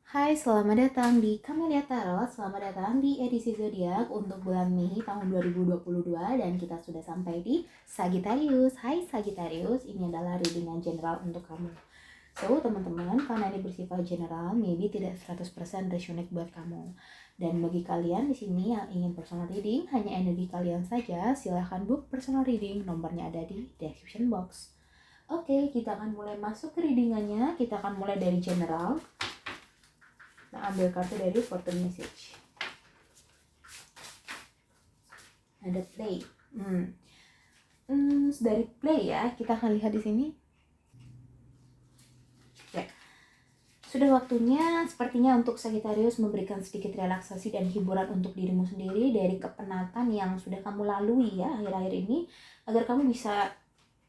Hai, selamat datang di Camelia Tarot. Selamat datang di edisi zodiak untuk bulan Mei tahun 2022 dan kita sudah sampai di Sagittarius. Hai Sagittarius, ini adalah readingan general untuk kamu. So, teman-teman, karena ini bersifat general, maybe tidak 100% resonate buat kamu. Dan bagi kalian di sini yang ingin personal reading, hanya energi kalian saja, silahkan book personal reading, nomornya ada di description box. Oke, kita akan mulai masuk ke readingannya. Kita akan mulai dari general. Nah, ambil kartu dari Fortune Message. Ada play. Dari play ya, kita akan lihat di sini. Ya. Sudah waktunya sepertinya untuk Sagittarius memberikan sedikit relaksasi dan hiburan untuk dirimu sendiri dari kepenatan yang sudah kamu lalui ya akhir-akhir ini, agar kamu bisa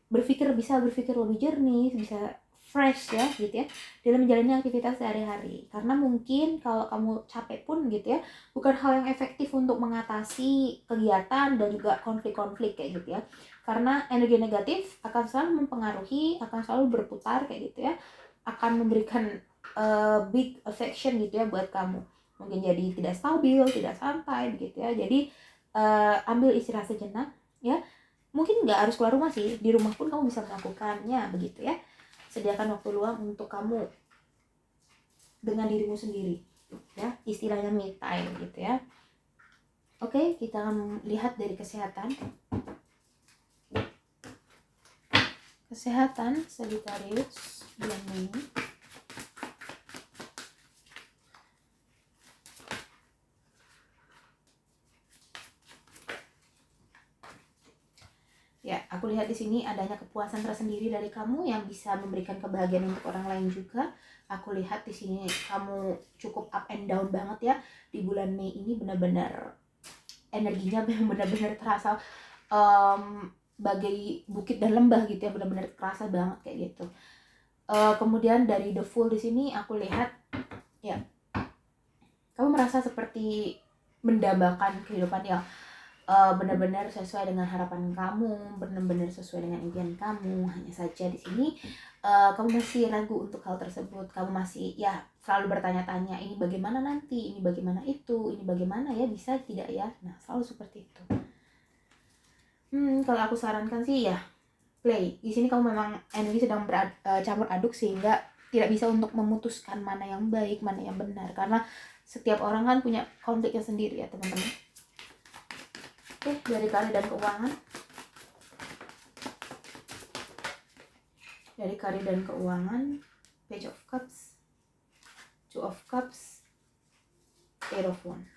berpikir lebih jernih, bisa fresh ya gitu ya dalam menjalani aktivitas sehari-hari. Karena mungkin kalau kamu capek pun gitu ya, bukan hal yang efektif untuk mengatasi kegiatan dan juga konflik-konflik kayak gitu ya. Karena energi negatif akan selalu mempengaruhi, akan selalu berputar kayak gitu ya, akan memberikan big affection gitu ya buat kamu. Mungkin jadi tidak stabil, tidak santai begitu ya. Jadi ambil istirahat sejenak ya. Mungkin nggak harus keluar rumah sih, di rumah pun kamu bisa melakukannya begitu ya. Sediakan waktu luang untuk kamu dengan dirimu sendiri ya, istilahnya me time gitu ya. Oke, kita akan lihat dari kesehatan Sagittarius bulan Mei. Ya, aku lihat di sini adanya kepuasan tersendiri dari kamu yang bisa memberikan kebahagiaan untuk orang lain juga. Aku lihat di sini kamu cukup up and down banget ya di bulan Mei ini, benar-benar energinya benar-benar terasa bagai bukit dan lembah gitu ya, benar-benar terasa banget kayak gitu. Kemudian dari the Fool di sini aku lihat ya, kamu merasa seperti mendambakan kehidupan yang benar-benar sesuai dengan harapan kamu, benar-benar sesuai dengan impian kamu. Hanya saja di sini kamu masih ragu untuk hal tersebut. Kamu masih ya selalu bertanya-tanya, ini bagaimana nanti, ini bagaimana itu, ini bagaimana ya, bisa tidak ya. Nah, selalu seperti itu. Kalau aku sarankan sih ya play. Di sini kamu memang energi sedang campur aduk sehingga tidak bisa untuk memutuskan mana yang baik, mana yang benar, karena setiap orang kan punya konfliknya sendiri ya teman-teman. Oke, dari karir dan keuangan. Dari karir dan keuangan, Page of Cups, Two of Cups, Eight of Wands.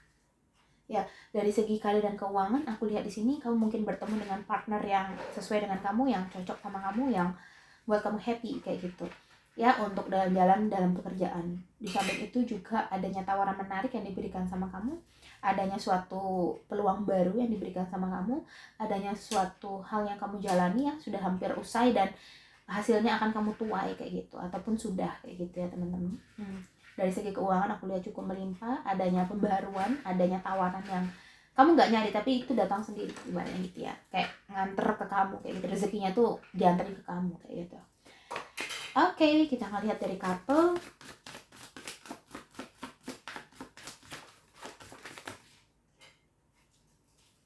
Ya, dari segi karir dan keuangan, aku lihat di sini kamu mungkin bertemu dengan partner yang sesuai dengan kamu, yang cocok sama kamu, yang buat kamu happy kayak gitu. Ya, untuk jalan-jalan dalam pekerjaan. Di samping itu juga adanya tawaran menarik yang diberikan sama kamu, adanya suatu peluang baru yang diberikan sama kamu, adanya suatu hal yang kamu jalani yang sudah hampir usai dan hasilnya akan kamu tuai kayak gitu, ataupun sudah kayak gitu ya teman-teman. Dari segi keuangan aku lihat cukup melimpah, adanya pembaruan, adanya tawaran yang kamu nggak nyari tapi itu datang sendiri ibaratnya gitu ya, kayak nganter ke kamu kayak gitu, rezekinya tuh dianterin ke kamu kayak gitu. Oke, kita akan lihat dari couple.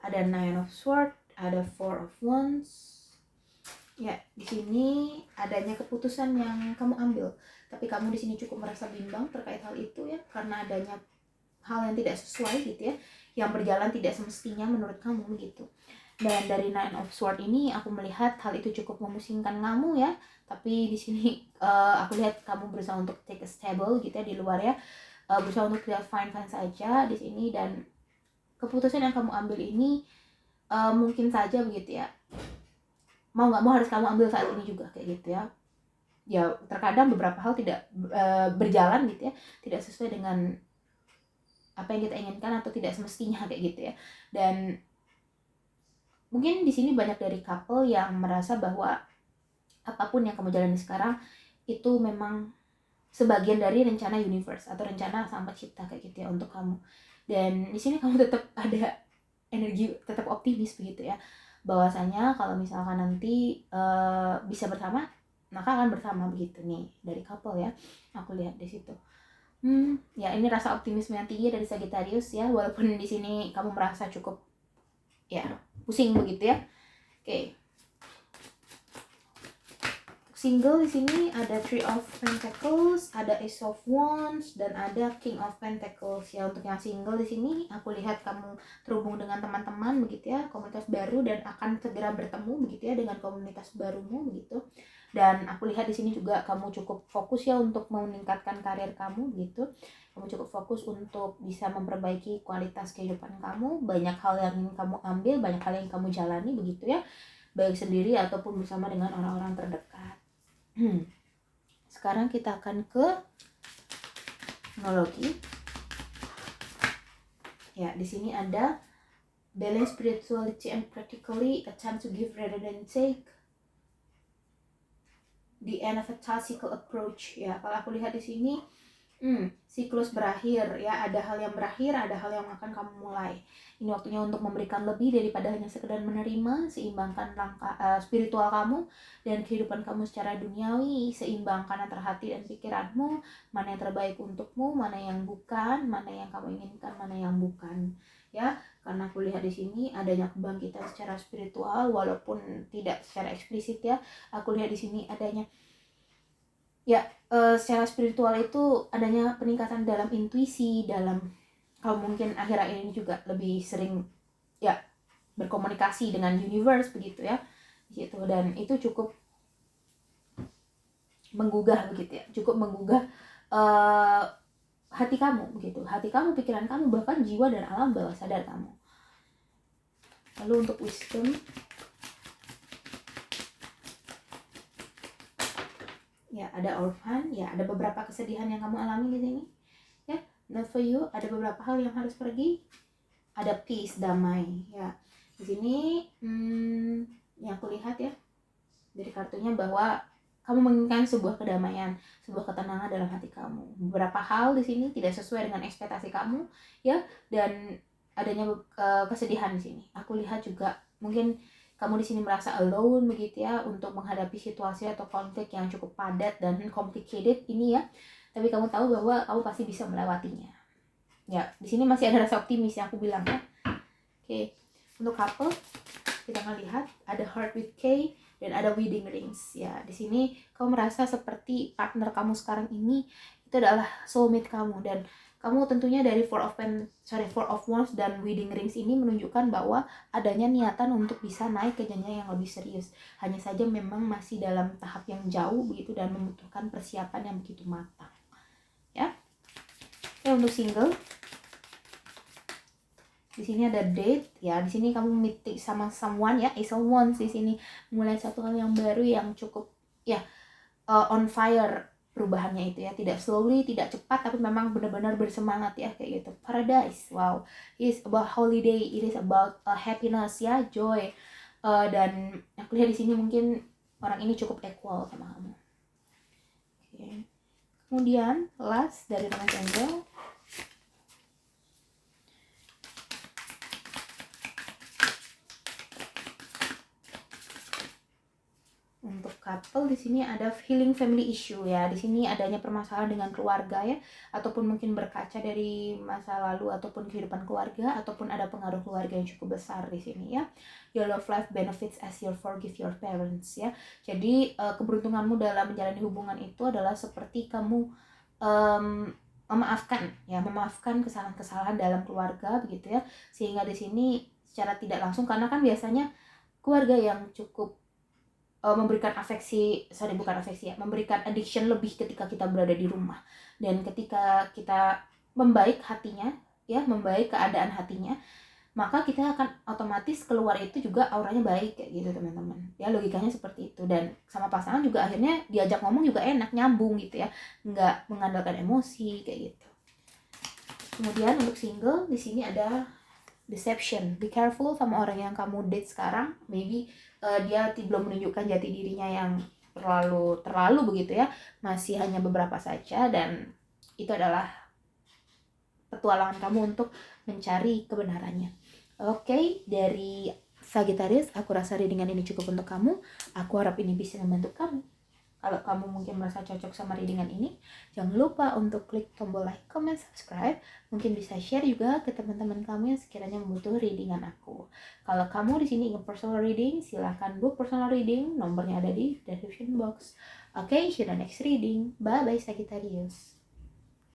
Ada Nine of Swords, ada Four of Wands. Ya, di sini adanya keputusan yang kamu ambil, tapi kamu di sini cukup merasa bimbang terkait hal itu ya, karena adanya hal yang tidak sesuai gitu ya, yang berjalan tidak semestinya menurut kamu gitu. Dan dari Nine of Swords ini aku melihat hal itu cukup memusingkan kamu ya, tapi di sini aku lihat kamu berusaha untuk take a stable gitu ya di luar ya, berusaha untuk lihat fine saja di sini. Dan keputusan yang kamu ambil ini mungkin saja begitu ya, mau nggak mau harus kamu ambil saat ini juga kayak gitu ya. Ya terkadang beberapa hal tidak berjalan gitu ya, tidak sesuai dengan apa yang kita inginkan atau tidak semestinya kayak gitu ya. Dan mungkin di sini banyak dari couple yang merasa bahwa apapun yang kamu jalani sekarang itu memang sebagian dari rencana universe atau rencana sang pencipta kayak gitu ya untuk kamu. Dan di sini kamu tetap ada energi, tetap optimis begitu ya, bahwasanya kalau misalkan nanti bisa bersama, maka akan bersama begitu nih dari couple ya. Aku lihat di situ. Ya ini rasa optimisme yang tinggi dari Sagittarius ya, walaupun di sini kamu merasa cukup ya pusing begitu ya. Oke. Single di sini ada Three of Pentacles, ada Ace of Wands, dan ada King of Pentacles ya. Untuk yang single di sini aku lihat kamu terhubung dengan teman-teman begitu ya, komunitas baru, dan akan segera bertemu begitu ya dengan komunitas barumu begitu. Dan aku lihat di sini juga kamu cukup fokus ya untuk meningkatkan karir kamu gitu. Kamu cukup fokus untuk bisa memperbaiki kualitas kehidupan kamu. Banyak hal yang ingin kamu ambil, banyak hal yang kamu jalani begitu ya, baik sendiri ataupun bersama dengan orang-orang terdekat. Sekarang kita akan ke numerologi. Ya, di sini ada balance spirituality and practically, a time to give rather than take, the end of a tactical approach. Ya, kalau aku lihat di sini siklus berakhir ya, ada hal yang berakhir, ada hal yang akan kamu mulai. Ini waktunya untuk memberikan lebih daripada hanya sekedar menerima. Seimbangkan langkah spiritual kamu dan kehidupan kamu secara duniawi, seimbangkan antara hati dan pikiranmu, mana yang terbaik untukmu, mana yang bukan, mana yang kamu inginkan, mana yang bukan ya. Karena aku lihat di sini adanya kebangkitan secara spiritual walaupun tidak secara eksplisit ya. Aku lihat di sini adanya ya secara spiritual itu adanya peningkatan dalam intuisi, dalam kamu mungkin akhir-akhir ini juga lebih sering ya berkomunikasi dengan universe begitu ya gitu, dan itu cukup menggugah begitu ya, cukup menggugah hati kamu begitu, hati kamu, pikiran kamu, bahkan jiwa dan alam bawah sadar kamu. Lalu untuk wisdom ya, ada orphan ya, ada beberapa kesedihan yang kamu alami di sini ya. Not for you, ada beberapa hal yang harus pergi. Ada peace, damai ya. Di sini yang aku lihat ya dari kartunya bahwa kamu menginginkan sebuah kedamaian, sebuah ketenangan dalam hati kamu. Beberapa hal di sini tidak sesuai dengan ekspektasi kamu ya, dan adanya kesedihan di sini. Aku lihat juga mungkin kamu di sini merasa alone begitu ya untuk menghadapi situasi atau konflik yang cukup padat dan complicated ini ya. Tapi kamu tahu bahwa kamu pasti bisa melewatinya. Ya, di sini masih ada rasa optimis yang aku bilang ya. Oke. Untuk couple kita akan lihat ada Heart with K dan ada Wedding Rings ya. Di sini kamu merasa seperti partner kamu sekarang ini itu adalah soulmate kamu, dan kamu tentunya dari Four of Wands dan Wedding Rings ini menunjukkan bahwa adanya niatan untuk bisa naik ke jenjang yang lebih serius. Hanya saja memang masih dalam tahap yang jauh begitu dan membutuhkan persiapan yang begitu matang. Ya. Oke, untuk single di sini ada date ya. Di sini kamu meeting sama someone ya, Ace of Wands di sini mulai satu hal yang baru yang cukup ya on fire perubahannya itu ya, tidak slowly, tidak cepat, tapi memang benar-benar bersemangat ya kayak gitu. Paradise, wow, it's about holiday, it is about happiness ya, joy, dan aku lihat di sini mungkin orang ini cukup equal sama kamu. Okay. Kemudian last dari Romance Angel, untuk couple di sini ada healing family issue ya. Di sini adanya permasalahan dengan keluarga ya, ataupun mungkin berkaca dari masa lalu ataupun kehidupan keluarga, ataupun ada pengaruh keluarga yang cukup besar di sini ya. Your love life benefits as you forgive your parents ya. Jadi keberuntunganmu dalam menjalani hubungan itu adalah seperti kamu memaafkan kesalahan-kesalahan dalam keluarga begitu ya. Sehingga di sini secara tidak langsung, karena kan biasanya keluarga yang cukup memberikan memberikan addiction lebih ketika kita berada di rumah, dan ketika kita membaik hatinya ya, membaik keadaan hatinya, maka kita akan otomatis keluar itu juga auranya baik kayak gitu teman-teman ya, logikanya seperti itu. Dan sama pasangan juga akhirnya diajak ngomong juga enak, nyambung gitu ya, nggak mengandalkan emosi kayak gitu. Kemudian untuk single di sini ada deception, be careful sama orang yang kamu date sekarang, maybe dia belum menunjukkan jati dirinya yang terlalu begitu ya, masih hanya beberapa saja, dan itu adalah petualangan kamu untuk mencari kebenarannya. Oke, dari Sagittarius, aku rasa readingan ini cukup untuk kamu. Aku harap ini bisa membantu kamu. Kalau kamu mungkin merasa cocok sama readingan ini, jangan lupa untuk klik tombol like, comment, subscribe. Mungkin bisa share juga ke teman-teman kamu yang sekiranya membutuhkan readingan aku. Kalau kamu di sini ingin personal reading, silahkan book personal reading. Nomornya ada di description box. Okay, see you in the next reading. Bye-bye Sagittarius.